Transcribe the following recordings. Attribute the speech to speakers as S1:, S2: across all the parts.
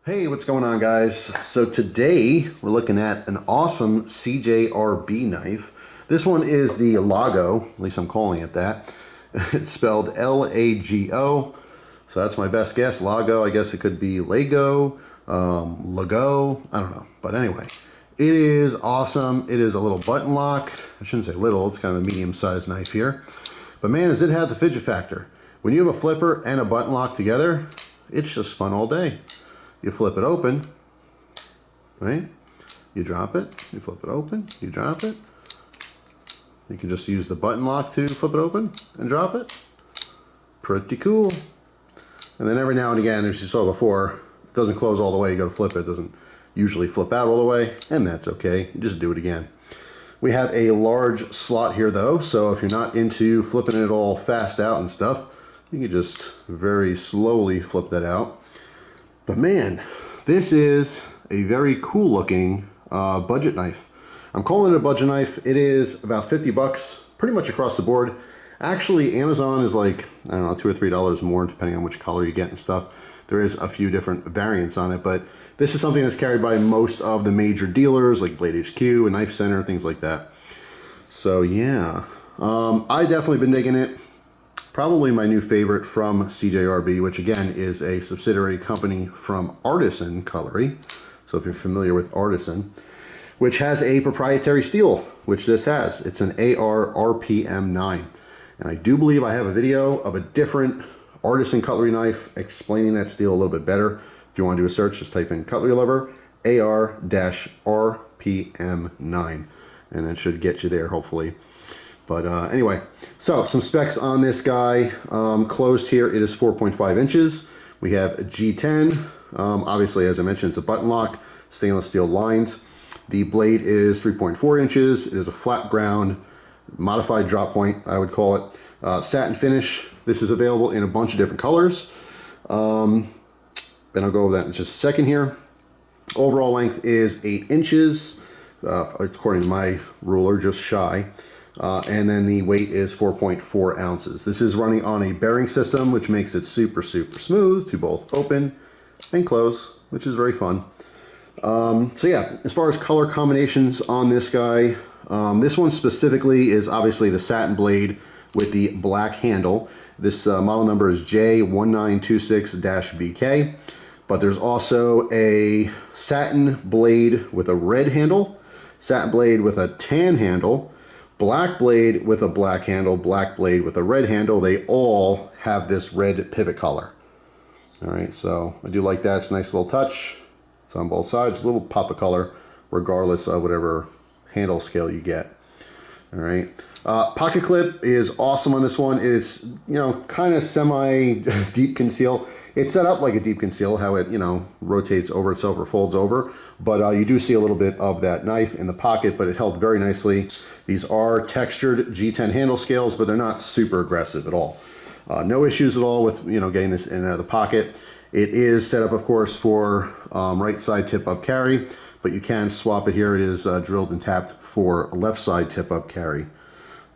S1: Hey, what's going on, guys? So today we're looking at an awesome CJRB knife. This one is the LAGO, at least I'm calling it that. It's spelled L-A-G-O, so that's my best guess. LAGO, I guess it could be Lego, Lago, I don't know. But anyway, it is awesome. It is a little button lock. I shouldn't say little, it's kind of a medium-sized knife here. But man, does it have the fidget factor. When you have a flipper and a button lock together, it's just fun all day. You flip it open, right? You drop it, you flip it open, you drop it. You can just use the button lock to flip it open and drop it. Pretty cool. And then every now and again, as you saw before, it doesn't close all the way. You go to flip it, it doesn't usually flip out all the way, and that's okay. You just do it again. We have a large slot here though, so if you're not into flipping it all fast out and stuff, you can just very slowly flip that out. But man, this is a very cool looking budget knife. I'm calling it a budget knife. It is about 50 bucks, pretty much across the board. Actually, Amazon is like, I don't know, $2 or $3 more, depending on which color you get and stuff. There is a few different variants on it, but this is something that's carried by most of the major dealers, like BladeHQ, and Knife Center, things like that. So yeah, I definitely been digging it. Probably my new favorite from CJRB, which again is a subsidiary company from Artisan Cutlery. So if you're familiar with Artisan, which has a proprietary steel, which this has. It's an AR RPM 9. And I do believe I have a video of a different Artisan cutlery knife explaining that steel a little bit better. If you want to do a search, just type in CUTLERYLOVER AR-RPM 9. And that should get you there, hopefully. But anyway, so some specs on this guy. Closed here, it is 4.5 inches. We have a G10. Obviously, as I mentioned, it's a button lock, stainless steel lines. The blade is 3.4 inches. It is a flat ground, modified drop point, I would call it. Satin finish. This is available in a bunch of different colors. And I'll go over that in just a second here. Overall length is 8 inches. According to my ruler, just shy. And then the weight is 4.4 ounces. This is running on a bearing system, which makes it super smooth to both open and close, which is very fun. So yeah, as far as color combinations on this guy, this one specifically is obviously the satin blade with the black handle. This model number is J1926-BK, but there's also a satin blade with a red handle, satin blade with a tan handle, black blade with a black handle, black blade with a red handle. They all have this red pivot color. All right, so I do like that. It's a nice little touch. It's on both sides, a little pop of color, regardless of whatever handle scale you get. All right, pocket clip is awesome on this one. It's, you know, kind of semi deep conceal. It's set up like a deep conceal, how it, you know, rotates over itself or folds over. But you do see a little bit of that knife in the pocket, but it held very nicely. These are textured G10 handle scales, but they're not super aggressive at all. No issues at all with, you know, getting this in and out of the pocket. It is set up, of course, for right side tip up carry, but you can swap it here. It is drilled and tapped for left side tip up carry.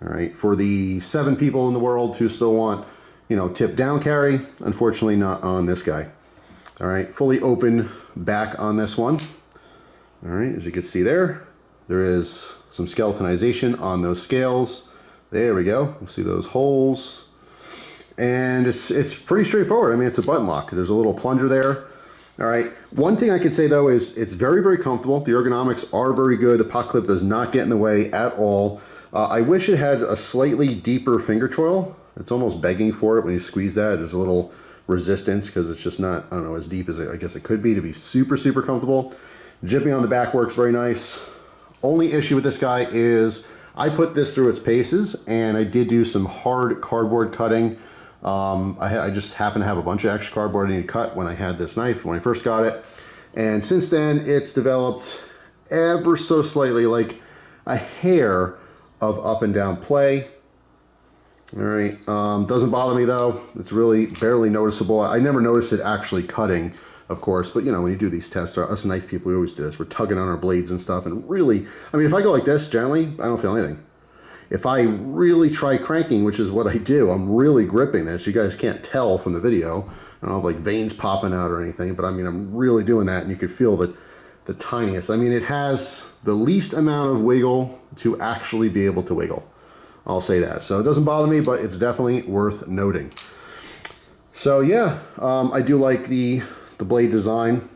S1: All right, for the 7 people in the world who still want, you know, tip down carry, unfortunately not on this guy. All right, fully open back on this one. All right, as you can see there is some skeletonization on those scales. There we go. You see those holes. And it's pretty straightforward. I mean, it's a button lock. There's a little plunger there. All right. One thing I could say though is it's very comfortable. The ergonomics are very good. The pocket clip does not get in the way at all. I wish it had a slightly deeper finger choil. It's almost begging for it when you squeeze that. There's a little resistance because it's just not, I don't know, as deep as I guess it could be to be super comfortable. Jipping on the back works very nice. Only issue with this guy is I put this through its paces and I did do some hard cardboard cutting. I just happened to have a bunch of extra cardboard I need to cut when I had this knife when I first got it. And since then it's developed ever so slightly, like a hair of up and down play. All right, doesn't bother me though. It's really barely noticeable. I never noticed it actually cutting, of course, but you know, when you do these tests, us knife people, we always do this. We're tugging on our blades and stuff, and really, I mean, if I go like this, generally, I don't feel anything. If I really try cranking, which is what I do, I'm really gripping this. You guys can't tell from the video, I don't have like veins popping out or anything, but I mean, I'm really doing that, and you could feel the tiniest. I mean, it has the least amount of wiggle to actually be able to wiggle. I'll say that. So it doesn't bother me, but it's definitely worth noting. So yeah, I do like the blade design.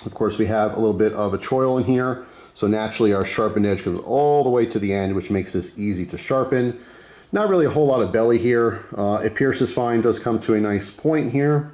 S1: Of course, we have a little bit of a choil in here. So naturally our sharpened edge comes all the way to the end, which makes this easy to sharpen. Not really a whole lot of belly here. It pierces fine, does come to a nice point here.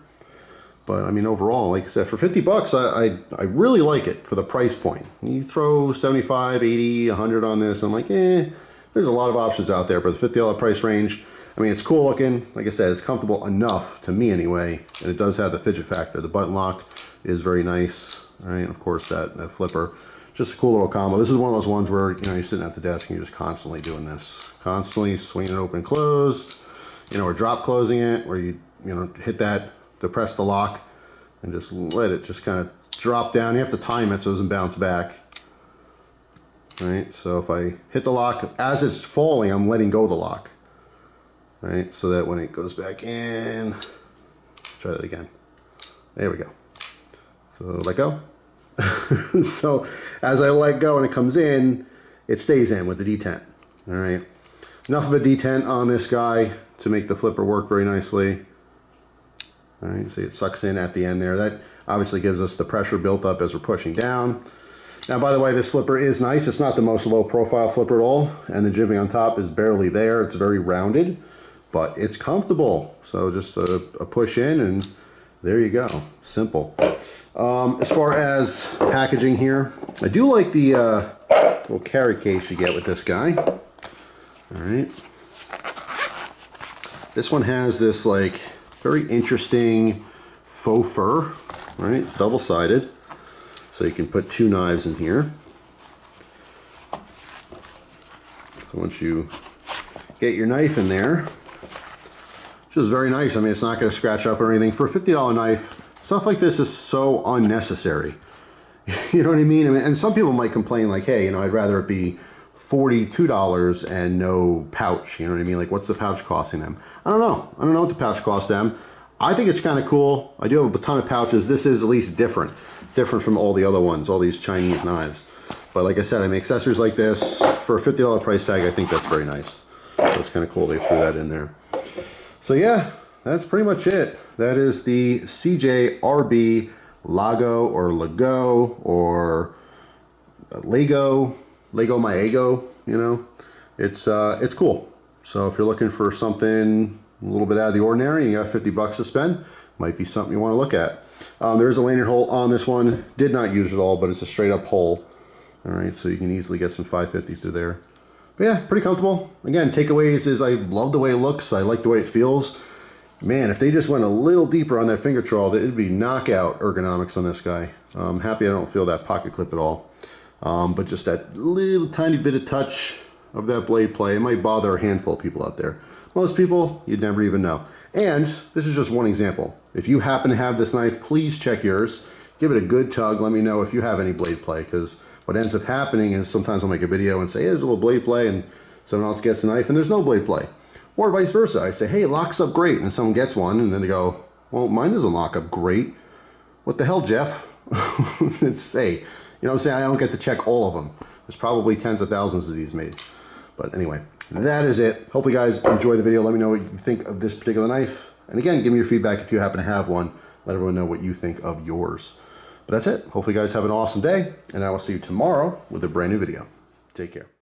S1: But I mean, overall, like I said, for 50 bucks, I really like it for the price point. You throw 75, 80, 100 on this, I'm like, there's a lot of options out there for the $50 price range. I mean, it's cool looking. Like I said, it's comfortable enough, to me anyway, and it does have the fidget factor. The button lock is very nice, right? And of course, that flipper. Just a cool little combo. This is one of those ones where, you know, you're sitting at the desk and you're just constantly doing this. Constantly swinging it open and closed, you know, or drop closing it, where you know, hit that, depress the lock, and just let it just kind of drop down. You have to time it so it doesn't bounce back. Right, so if I hit the lock, as it's falling, I'm letting go of the lock. Right, so that when it goes back in, try that again. There we go. So let go. So as I let go and it comes in, it stays in with the detent. All right, enough of a detent on this guy to make the flipper work very nicely. All right, see it sucks in at the end there. That obviously gives us the pressure built up as we're pushing down. Now, by the way, this flipper is nice. It's not the most low profile flipper at all, and the jimping on top is barely there. It's very rounded, but it's comfortable. So just a push in, and there you go. Simple. As far as packaging here, I do like the little carry case you get with this guy. All right. This one has this like very interesting faux fur, right? It's double-sided. So you can put 2 knives in here. So once you get your knife in there, which is very nice. I mean, it's not going to scratch up or anything. For a $50 knife, stuff like this is so unnecessary. You know what I mean? And some people might complain like, hey, you know, I'd rather it be $42 and no pouch. You know what I mean? Like, what's the pouch costing them? I don't know. I don't know what the pouch costs them. I think it's kind of cool. I do have a ton of pouches. This is at least different. It's different from all the other ones, all these Chinese knives. But like I said, I make accessories like this for a $50 price tag. I think that's very nice. So it's kind of cool they threw that in there. So yeah, that's pretty much it. That is the CJRB LAGO or LAGO or Lego my ego, you know. It's cool. So if you're looking for something a little bit out of the ordinary and you got 50 bucks to spend, might be something you want to look at. There is a lanyard hole on this one. Did not use it all, but it's a straight up hole. All right, so you can easily get some 550 through there. But yeah, pretty comfortable. Again, takeaways is I love the way it looks. I like the way it feels. Man, if they just went a little deeper on that finger trawl, it'd be knockout ergonomics on this guy. I'm happy I don't feel that pocket clip at all. But just that little tiny bit of touch of that blade play, it might bother a handful of people out there. Most people, you'd never even know. And this is just one example. If you happen to have this knife, please check yours. Give it a good tug. Let me know if you have any blade play, because what ends up happening is sometimes I'll make a video and say, hey, there's a little blade play, and someone else gets a knife and there's no blade play. Or vice versa. I say, hey, it locks up great, and someone gets one, and then they go, well, mine doesn't lock up great. What the hell, Jeff? It's, hey, you know what I'm saying? I don't get to check all of them. There's probably tens of thousands of these made. But anyway, that is it. Hopefully you guys enjoy the video. Let me know what you think of this particular knife. And again, give me your feedback if you happen to have one. Let everyone know what you think of yours. But that's it. Hopefully you guys have an awesome day, and I will see you tomorrow with a brand new video. Take care.